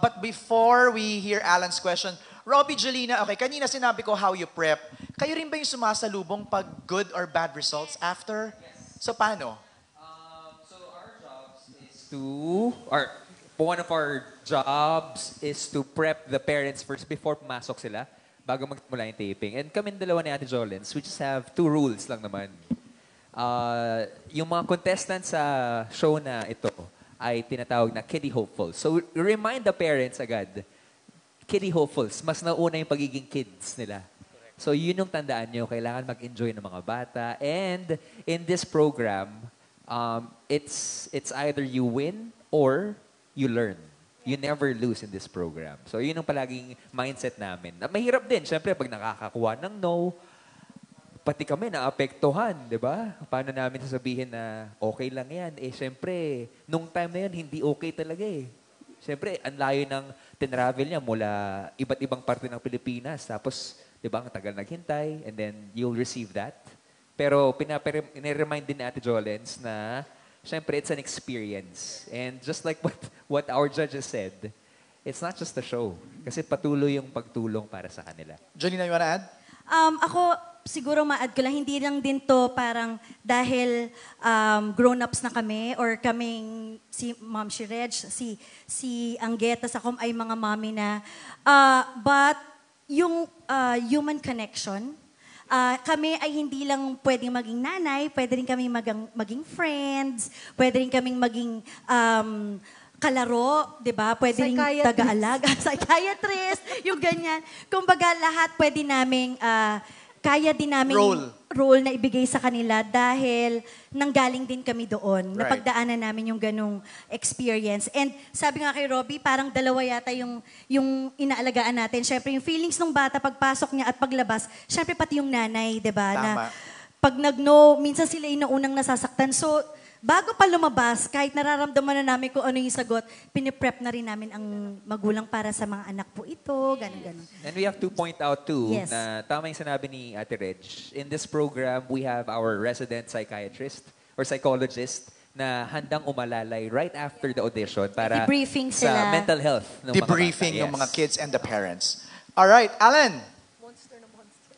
But before we hear Alan's question, Robbie, Jolina, okay, kanina sinabi ko how you prep. Kayo rin ba yung sumasalubong pag good or bad results after? So paano? So our jobs is to, or one of our jobs is to prep the parents first before pumasok sila, bago magmula yung taping. And kami dalawa ni Ate Jolens, we just have 2 rules lang naman. Yung mga contestants sa show na ito ay tinatawag na kiddie hopefuls. So remind the parents agad, kiddie hopefuls, mas nauna yung pagiging kids nila. So yun yung tandaan nyo, kailangan mag-enjoy ng mga bata. And in this program, it's either you win or you learn. You never lose in this program. So yun ang palaging mindset namin. Mahirap din, syempre, pag nakakakuha ng no, pati kami naapektuhan, di ba? Paano namin sasabihin na okay lang yan? Eh, syempre, nung time na yun, hindi okay talaga eh. Syempre, ang layo ng tinravel niya mula iba't ibang parte ng Pilipinas. Tapos, di ba, ang tagal naghintay, and then you'll receive that. Pero piniremind din ni Ate Jolens na syempre, it's an experience. And just like what our judges said, it's not just a show. Kasi patuloy yung pagtulong para sa kanila. Jolina, you wanna add? Ako, siguro ma-add ko lang, hindi lang din to parang dahil grown-ups na kami or kaming si Ma'am Shirej, si Anggeta sa ay mga mami na. But yung human connection, kami ay hindi lang pwedeng maging nanay, pwede rin kami maging friends, pwede rin kaming maging kalaro, di ba? Pwede rin taga-alaga, psychiatrist, yung ganyan. Kumbaga, lahat pwede naming, kaya din namin role na ibigay sa kanila dahil nanggaling din kami doon. Right. Napagdaanan namin yung ganong experience. And sabi nga kay Robbie, parang dalawa yata yung inaalagaan natin. Siyempre, yung feelings ng bata pagpasok niya at paglabas, siyempre pati yung nanay, di ba? Na pag nag-no, minsan sila yung naunang nasasaktan. So, bago pa lumabas, kahit nararamdaman na namin kung ano yung sagot, piniprep na rin namin ang magulang para sa mga anak po ito, gano'n. And we have to point out too, na tama yung sinabi ni Ate Reg, in this program, we have our resident psychiatrist or psychologist na handang umalalay right after the audition para debriefing sa mental health ng debriefing ng mga kids and the parents. All right, Alan.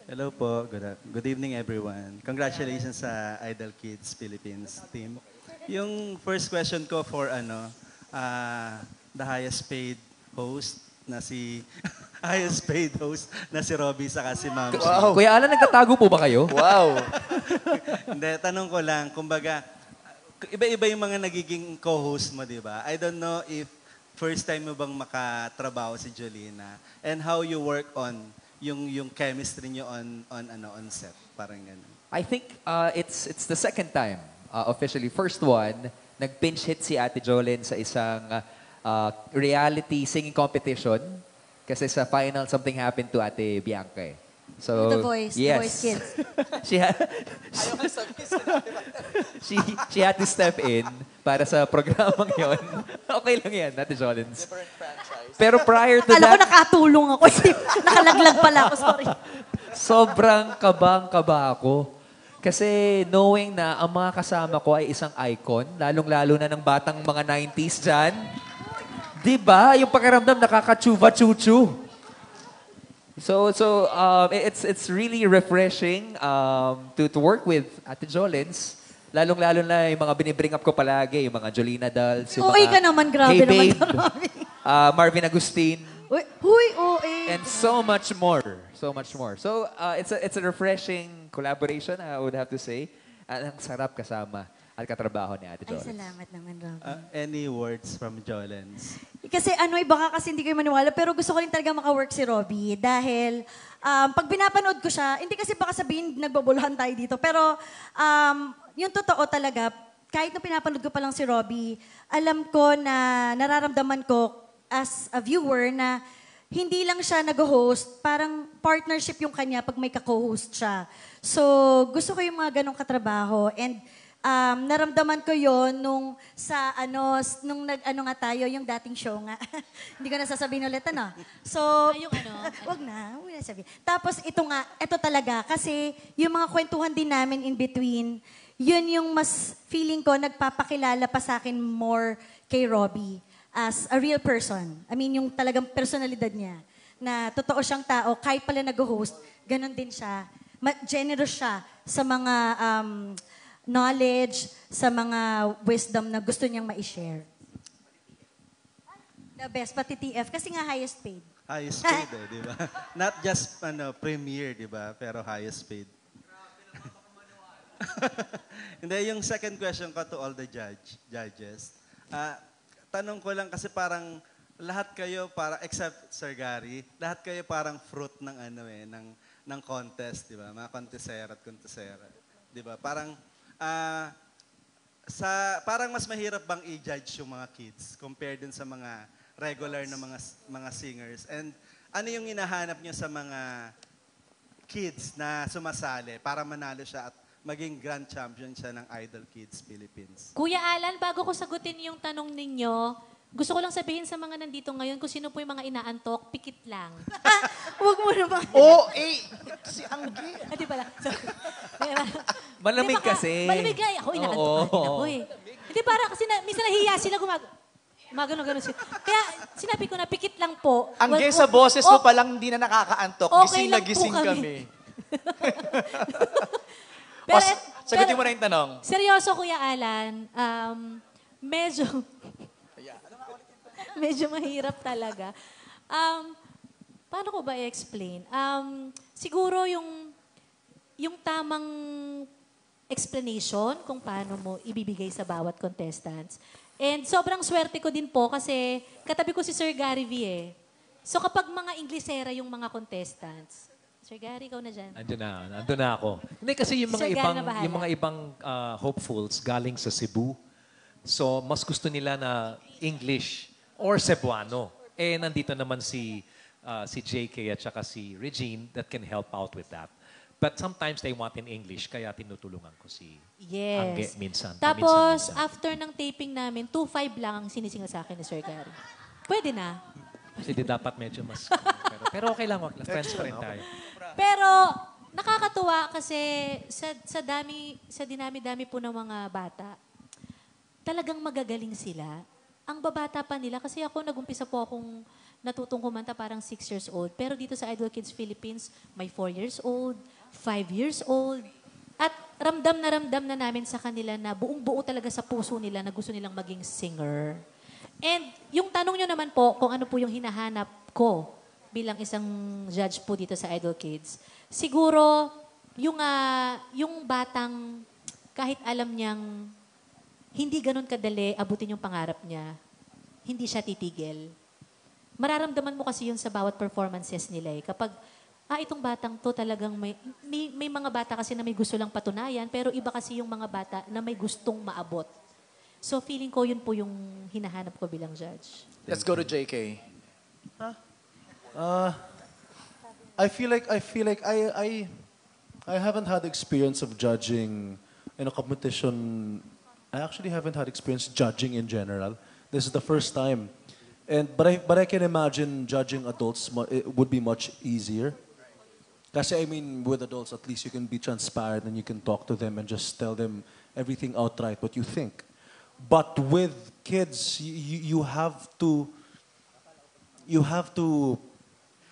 Hello po. Good evening, everyone. Congratulations sa Idol Kids Philippines team. Yung first question ko for the highest paid host na si Robbie saka si Ma'am. Wow. Kuya Alan, nagtatago po ba kayo? Wow. Hindi, tanong ko lang, kumbaga, iba-iba yung mga nagiging co-host mo, di ba? I don't know if first time mo bang makatrabaho si Jolina and how you work on yung chemistry niyo on set, parang ganun. I think it's the second time officially. First one, nag-pinch hit si Ate Jolene sa isang reality singing competition kasi sa final something happened to Ate Bianca. So The Voice, yes. The Voice Kids. she had to step in para sa programang yon. Okay lang yan, Ate Jolene. Different franchise. Pero prior to Alam ko that, nakatulong ako. Nakalaglag pala ako, sorry. sobrang kabang-kaba ako. Kasi knowing na ang mga kasama ko ay isang icon, lalong-lalo na ng batang mga 90s dyan. Diba? Yung pakiramdam nakaka-chuva-chuchu. So it's really refreshing to work with Ate Jolens. Lalong-lalo na yung mga binibring up ko palagi, yung mga Jolina Dolls, yung Okay mga ka naman, grabe Hey naman. Babe, Marvin Agustin, Huy, OA. and so much more. So much more. So it's a refreshing collaboration, I would have to say. At ang sarap kasama at katrabaho ni Ate Ay, Jolens. salamat naman, Robbie. Any words from Jolens? Kasi baka kasi hindi kayo maniwala, pero gusto ko rin talaga maka-work si Robbie dahil pag pinapanood ko siya, hindi kasi baka sabihin nagbabuluhan tayo dito, pero yung totoo talaga, kahit nung pinapanood ko pa lang si Robbie, alam ko na nararamdaman ko as a viewer na hindi lang siya nag-host, parang partnership yung kanya pag may ka-co-host siya. So, gusto ko yung mga ganong katrabaho. And naramdaman ko yon nung nga tayo, yung dating show nga. Hindi ko na sasabihin ulit, ano? So, wag na sabihin. Tapos ito talaga, kasi yung mga kwentuhan din namin in between, yun yung mas feeling ko nagpapakilala pa sa akin more kay Robbie. as a real person. I mean, yung talagang personalidad niya. Na totoo siyang tao, kahit pala nag-host, ganun din siya. Generous siya sa mga knowledge, sa mga wisdom na gusto niyang ma-share. The best, pati TF, kasi nga highest paid. Highest paid di ba? Not just premier, di ba? Pero highest paid. Hindi, yung second question ko to all the judges. Tanong ko lang kasi parang lahat kayo, except Sir Gary, lahat kayo parang fruit ng ng contest, di ba? Mga contesera at contesera. Di ba? Parang, parang mas mahirap bang i-judge yung mga kids compared dun sa mga regular na mga singers? And ano yung hinahanap niyo sa mga kids na sumasali para manalo siya at maging grand champion siya ng Idol Kids Philippines? Kuya Alan, bago ko sagutin yung tanong ninyo, gusto ko lang sabihin sa mga nandito ngayon kung sino po yung mga inaantok, pikit lang. Huwag mo naman. Si Anggi. Di ba lang? Malamig kasi. Malamig nga. Ako, inaantok na din ako eh. Hindi para kasi minsan nahiya sila gumagano sila. Kaya sinabi ko na pikit lang po. Anggi, sa boses mo palang hindi na nakakaantok. Okay Gising na lang po gising kami. kami. Pero, Sagutin mo na yung tanong. Seryoso, Kuya Alan, medyo mahirap talaga. Paano ko ba i-explain? Siguro yung tamang explanation kung paano mo ibibigay sa bawat contestants. And sobrang swerte ko din po kasi katabi ko si Sir Gary V eh. So kapag mga Inglesera yung mga contestants, Sir Gary, ikaw na dyan. Andun na ako. Hindi kasi yung Sir Gary na bahala. mga ibang hopefuls galing sa Cebu. So mas gusto nila na English or Cebuano. Eh nandito naman si JK at saka si Regine that can help out with that. But sometimes they want in English, kaya tinutulungan ko si Angge Yes. minsan. Tapos, paminsan-minsan. after ng taping namin, 2.5 lang ang sinisingil sa akin ni Sir Gary. Pwede na. Kasi di dapat medyo mas... pero okay lang, friends pa rin tayo. Pero, nakakatuwa kasi sa dinami-dami po ng mga bata, talagang magagaling sila. Ang babata pa nila, kasi ako nagumpisa po akong natutong kumanta parang 6 years old. Pero dito sa Idol Kids Philippines, may 4 years old, 5 years old. At ramdam na namin sa kanila na buong-buo talaga sa puso nila na gusto nilang maging singer. And yung tanong nyo naman po kung ano po yung hinahanap ko bilang isang judge po dito sa Idol Kids, siguro yung batang kahit alam niyang hindi ganun kadali abutin yung pangarap niya, hindi siya titigil. Mararamdaman mo kasi yun sa bawat performances nila eh. Kapag, itong batang to talagang may mga bata kasi na may gusto lang patunayan, pero iba kasi yung mga bata na may gustong maabot. So feeling ko yun po yung hinahanap ko bilang judge. Let's go to JK. I feel like I haven't had experience of judging in a competition. I actually haven't had experience judging in general. This is the first time. But I can imagine judging adults it would be much easier. Kasi I mean, with adults, at least you can be transparent and you can talk to them and just tell them everything outright what you think. But with kids, you have to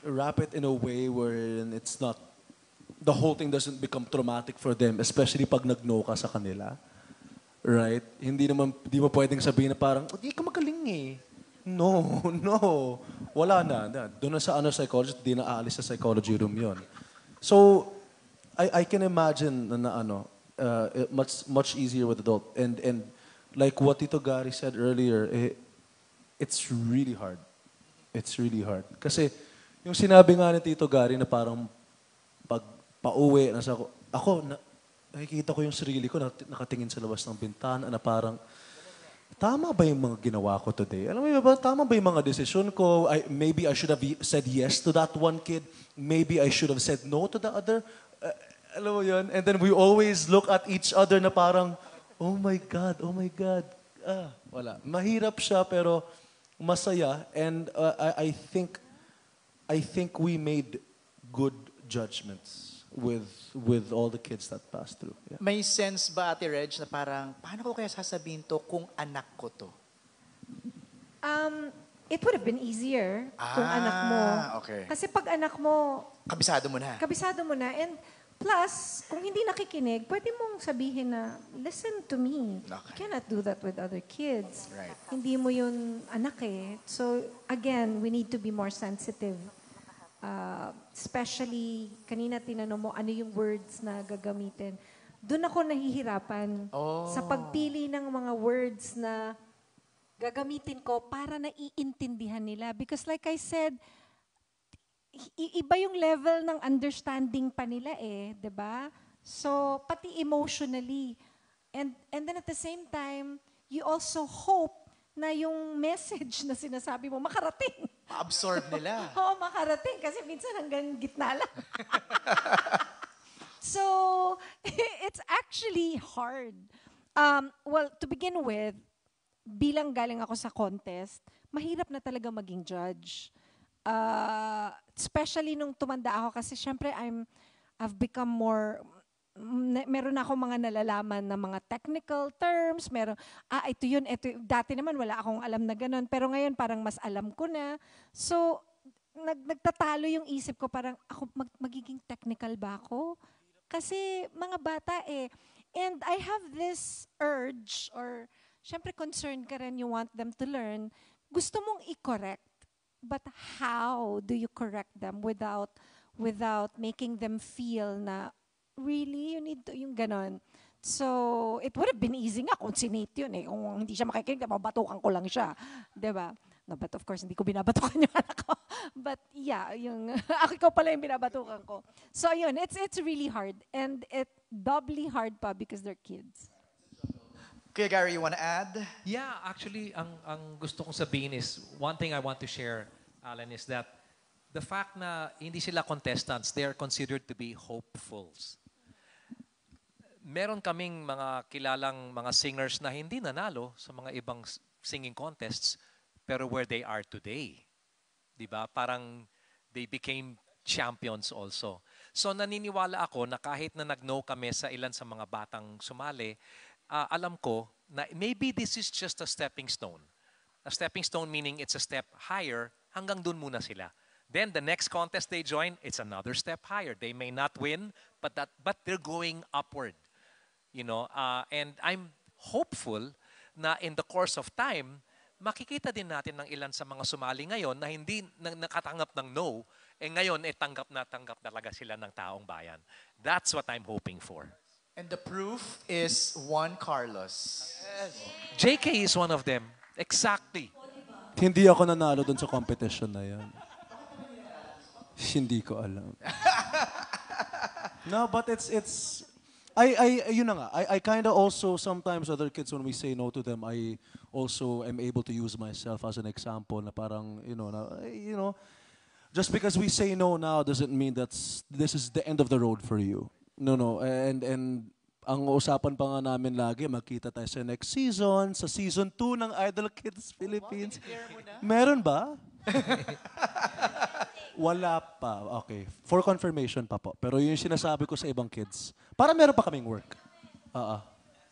wrap it in a way where it's not, the whole thing doesn't become traumatic for them, especially pag nag-no ka sa kanila. Right? Hindi mo pwedeng sabihin na parang, di ka magaling eh. No. Wala na. Doon na sa psychologist, di na aalis sa psychology room yon. So, I can imagine na much easier with adult. And like what Tito Gary said earlier, it's really hard. It's really hard. Kasi yung sinabi nga ni Tito Gary na parang pag pauwi, nakikita ko yung sarili ko nakatingin sa labas ng bintana na parang, tama ba yung mga ginawa ko today? Alam mo ba, tama ba yung mga desisyon ko? Maybe I should have said yes to that one kid. Maybe I should have said no to the other. Alam mo yun? And then we always look at each other na parang, oh my God. Wala. Mahirap siya pero masaya. And I think we made good judgments with all the kids that passed through. Yeah. May sense ba, Ate Reg, na parang, paano ko kaya sasabihin to kung anak ko to? It would have been easier kung anak mo. Okay. Kasi pag anak mo, Kabisado mo na. kabisado mo na. And plus, kung hindi nakikinig, pwede mong sabihin na, listen to me. Okay. You cannot do that with other kids. Right. Hindi mo yun anak eh. So, again, we need to be more sensitive. Especially, kanina tinanong mo, ano yung words na gagamitin. Doon ako nahihirapan sa pagpili ng mga words na gagamitin ko para naiintindihan nila. Because like I said, iba yung level ng understanding pa nila eh, 'di ba? So pati emotionally. And then at the same time, you also hope na yung message na sinasabi mo makarating. Ma-absorb nila. Oo, makarating kasi minsan hanggang gitna lang. So, it's actually hard. Well, to begin with, bilang galing ako sa contest, mahirap na talaga maging judge. Especially nung tumanda ako kasi syempre I've become more, meron ako mga nalalaman na mga technical terms, ito yun, dati naman wala akong alam na ganun, pero ngayon parang mas alam ko na. So, nagtatalo yung isip ko, parang ako magiging technical ba ako? Kasi mga bata eh. And I have this urge or syempre concerned ka rin, you want them to learn. Gusto mong i-correct, but how do you correct them without making them feel na really you need to, yung ganon. So, it would have been easy nga kung sinate yun eh. Kung hindi siya makikinig, mabatukan ko lang siya. Diba? No, but of course, hindi ko binabatukan yung anak ko. But yeah, yung, ako pala yung binabatukan ko. So, yun, it's really hard. And it doubly hard pa because they're kids. Kuya Gary, you wanna add? Yeah, actually, ang gusto kong sabihin is, one thing I want to share, Alan, is that the fact na hindi sila contestants, they are considered to be hopefuls. Meron kaming mga kilalang mga singers na hindi nanalo sa mga ibang singing contests, pero where they are today. Diba? Parang they became champions also. So naniniwala ako na kahit na nag-no kami sa ilan sa mga batang sumali, alam ko na maybe this is just a stepping stone. A stepping stone meaning it's a step higher, hanggang dun muna sila. Then the next contest they join, it's another step higher. They may not win, but they're going upward. You know, and I'm hopeful na in the course of time, makikita din natin ng ilan sa mga sumali ngayon na hindi nakatanggap ng no, ngayon tanggap na talaga sila ng taong bayan. That's what I'm hoping for. And the proof is Juan Carlos. JK is one of them. Exactly. Hindi ako nanalo dun sa competition na yan. Hindi ko alam. No, but yun na nga. I kind of also, sometimes other kids, when we say no to them, I also am able to use myself as an example na parang, just because we say no now doesn't mean this is the end of the road for you. No. And ang usapan pa nga namin lagi, magkita tayo sa next season, sa season 2 ng Idol Kids Philippines. Meron ba? Wala pa. Okay. For confirmation pa po. Pero yun yung sinasabi ko sa ibang kids. Para meron pa kaming work.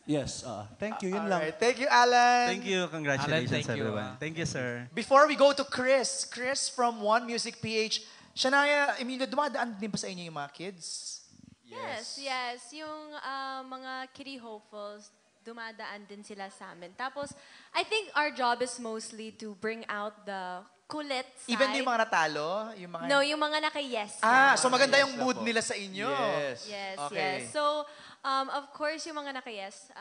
Yes. Thank you. Yun lang. Alright. Thank you, Alan. Thank you. Congratulations, Alan, thank you, everyone. Thank you, sir. Before we go to Chris from One Music PH, Shania, dumadaan din pa sa inyo yung mga kids? Yes. Yung mga kiddie hopefuls, dumadaan din sila sa amin. Tapos, I think our job is mostly to bring out the kulit side. Even yung mga natalo? Yung mga... No, yung mga naka-yes. So maganda yung mood nila sa inyo. Yes, Okay. yes. So, of course, yung mga naka-yes,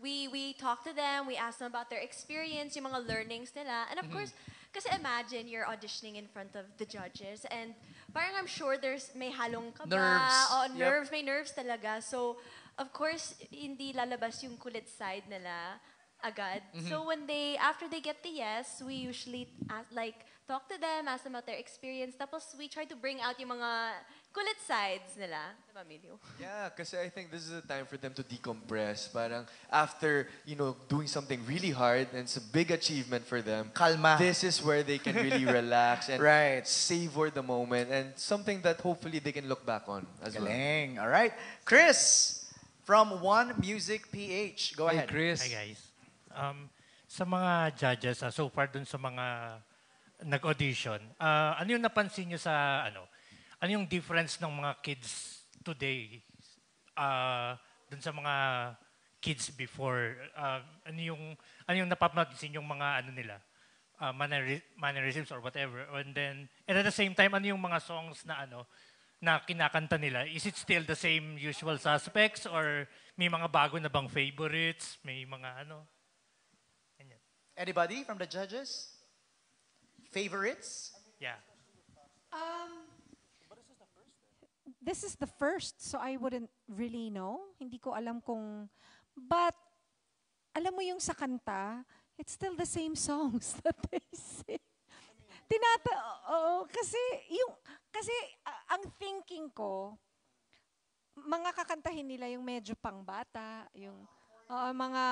we talk to them, we ask them about their experience, yung mga learnings nila. And of course, kasi imagine you're auditioning in front of the judges and parang I'm sure may halong kaba. Nerves. Nerves. May nerves talaga. So, of course, hindi lalabas yung kulit side nila agad. So after they get the yes, we usually talk to them, ask them about their experience. Tapos we try to bring out yung mga kulit sides nila. Diba, Emilio? Yeah, kasi I think this is a time for them to decompress. Parang after, doing something really hard and it's a big achievement for them. Kalma. This is where they can really relax and Right. savor the moment and something that hopefully they can look back on as well. Galing. All right. Chris from One Music PH. Go ahead. Chris. Hi guys. sa mga judges, so far dun sa mga nag-audition, ano yung napansin nyo sa, ano yung difference ng mga kids today dun sa mga kids before? Ano yung napapansin yung mga, nila, mannerisms or whatever? And at the same time, ano yung mga songs na, na kinakanta nila? Is it still the same usual suspects or may mga bago na bang favorites? May mga Ganyan. Anybody from the judges? Favorites? Yeah. This is the first, so I wouldn't really know. Hindi ko alam kung... But, alam mo yung sa kanta, it's still the same songs that they sing. Kasi ang thinking ko, mga kakantahin nila yung medyo pangbata, yung mga...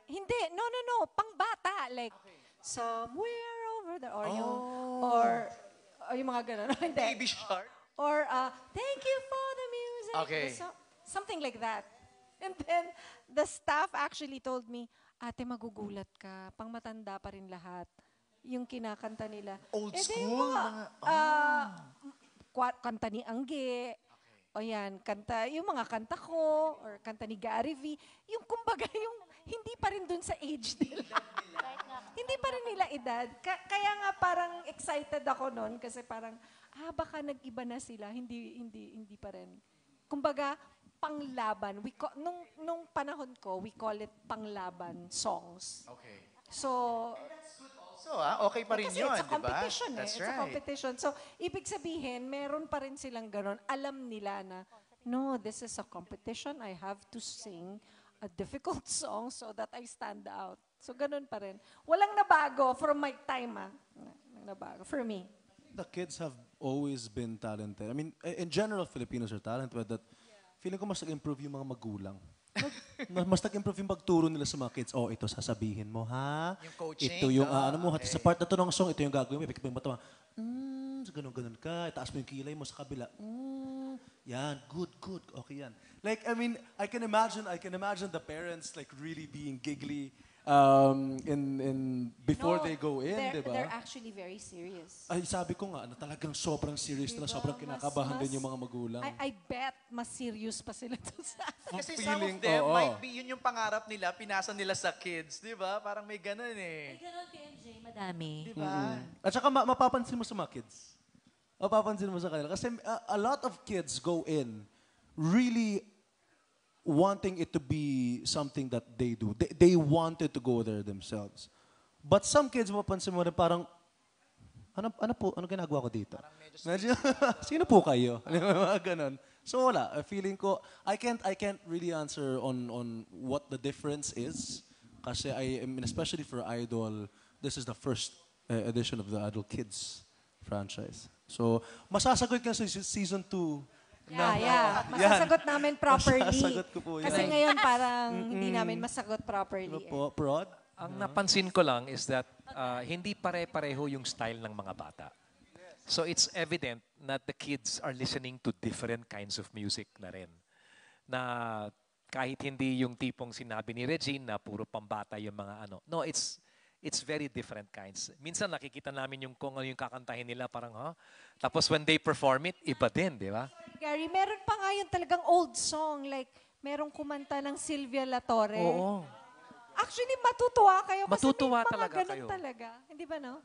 Hindi, no, pangbata. Like, somewhere over there, or yung mga ganun. Baby Shark? Or, thank you for the music. Okay. Something like that. And then, the staff actually told me, ate, magugulat ka. Pang matanda pa rin lahat. Yung kinakanta nila. Old school? Kanta ni Angge. O yan, yung mga kanta ko, or kanta ni Gary V. Yung kumbaga, yung hindi pa rin dun sa age nila. Hindi pa rin nila edad. Kaya nga parang excited ako nun kasi parang, baka nag-iba na sila. Hindi pa rin. Kumbaga, panglaban. Nung panahon ko, we call it panglaban songs. Okay. So, okay pa rin yun, it's a competition diba? That's It's a competition. So, ibig sabihin, meron pa rin silang ganon. Alam nila na, no, this is a competition. I have to sing a difficult song so that I stand out. So, ganon pa rin. Walang nabago from my time, nabago for me. The kids have always been talented. I mean, in general, Filipinos are talented, but feeling ko mas nag-improve yung mga magulang. Mas nag-improve yung pagturo nila sa mga kids. Oh, ito sasabihin mo, ha? Yung coaching. Ito yung mo. Okay. Sa part na to ng song, ito yung gagawin mo. Ipikit mo yung mata mo. Ganun-ganun ka. Itaas mo yung kilay mo sa kabila. Yan, good. Okay yan. Like, I mean, I can imagine the parents like really being giggly before they go in, diba? They're actually very serious. Ay, sabi ko nga, na talagang sobrang serious na, sobrang kinakabahan din yung mga magulang. I bet mas serious pa sila to sa Kasi some of them might be, yun yung pangarap nila, pinasa nila sa kids, di ba? Parang may ganun eh. May ganun kay MJ, madami. Di ba? At saka mapapansin mo sa mga kids. Mapapansin mo sa kanila. Kasi a lot of kids go in really wanting it to be something that they do. They wanted to go there themselves. But some kids, mapapansin mo rin parang, ano ginagawa ko dito? Sino po kayo? Mga ganon. So wala, feeling ko, I can't really answer on what the difference is. Kasi especially for Idol, this is the first edition of the Idol Kids franchise. So, masasagot ka sa season 2. Yeah. Masasagot namin properly. Masasagot ko po yan. Kasi ngayon parang hindi namin masagot properly. Ano po, Prod? Ang napansin ko lang is that hindi pare-pareho yung style ng mga bata. So it's evident that the kids are listening to different kinds of music na rin. Na kahit hindi yung tipong sinabi ni Regine na puro pambata yung mga ano. No, it's very different kinds. Minsan nakikita namin yung kung ano yung kakantahin nila parang Tapos when they perform it, iba din, di ba? Gary, meron pa nga yung talagang old song. Like, merong kumanta ng Sylvia Latorre. Oo. Actually, matutuwa kayo kasi Matutuwa may mga talaga ganun kayo. talaga. Hindi ba, no?